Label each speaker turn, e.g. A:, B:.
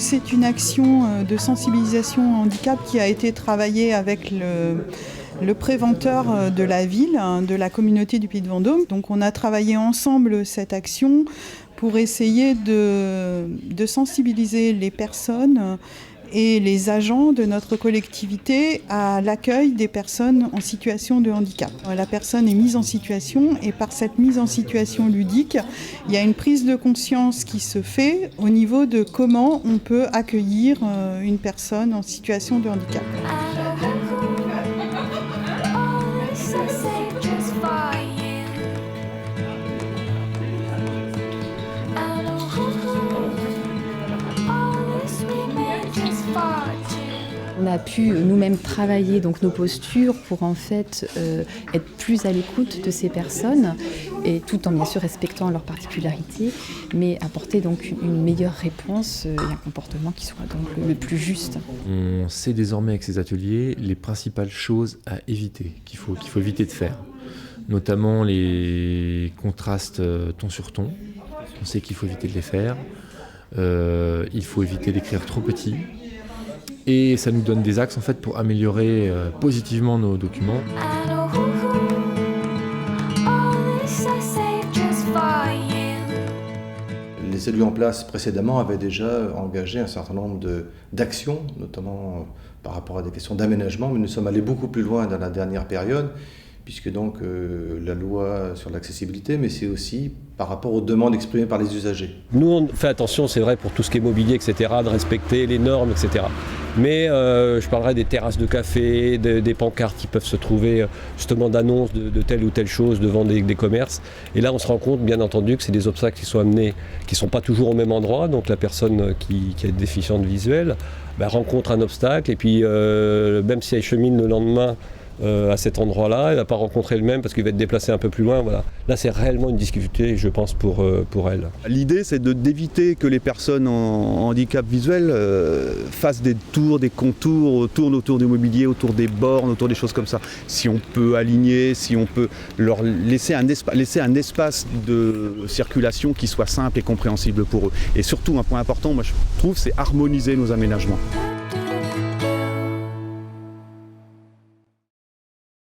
A: c'est une action de sensibilisation au handicap qui a été travaillée avec le préventeur de la ville, de la communauté du Puy de Vendôme. Donc on a travaillé ensemble cette action pour essayer de sensibiliser les personnes et les agents de notre collectivité à l'accueil des personnes en situation de handicap. La personne est mise en situation et par cette mise en situation ludique, il y a une prise de conscience qui se fait au niveau de comment on peut accueillir une personne en situation de handicap.
B: On a pu nous-mêmes travailler donc nos postures pour en fait être plus à l'écoute de ces personnes et tout en bien sûr respectant leurs particularités, mais apporter donc une meilleure réponse et un comportement qui soit donc le plus juste.
C: On sait désormais avec ces ateliers les principales choses à éviter, qu'il faut éviter de faire, notamment les contrastes ton sur ton. On sait qu'il faut éviter de les faire. Il faut éviter d'écrire trop petit. Et ça nous donne des axes en fait, pour améliorer positivement nos documents.
D: Les élus en place précédemment avaient déjà engagé un certain nombre d'actions, notamment par rapport à des questions d'aménagement, mais nous sommes allés beaucoup plus loin dans la dernière période, puisque donc la loi sur l'accessibilité, mais c'est aussi par rapport aux demandes exprimées par les usagers.
E: Nous, on fait attention, c'est vrai, pour tout ce qui est mobilier, etc., de respecter les normes, etc. Mais je parlerai des terrasses de café, des pancartes qui peuvent se trouver, justement d'annonces de telle ou telle chose devant des commerces. Et là, on se rend compte, bien entendu, que c'est des obstacles qui sont amenés, qui ne sont pas toujours au même endroit. Donc la personne qui est déficiente visuelle rencontre un obstacle, et puis même si elle chemine le lendemain, à cet endroit-là, elle n'a pas rencontré le même parce qu'il va être déplacé un peu plus loin. Voilà. Là, c'est réellement une difficulté, je pense, pour elle.
F: L'idée, c'est d'éviter que les personnes en handicap visuel fassent des tours, des contours, tournent autour du mobilier, autour des bornes, autour des choses comme ça. Si on peut aligner, si on peut leur laisser un espace de circulation qui soit simple et compréhensible pour eux. Et surtout, un point important, moi je trouve, c'est harmoniser nos aménagements.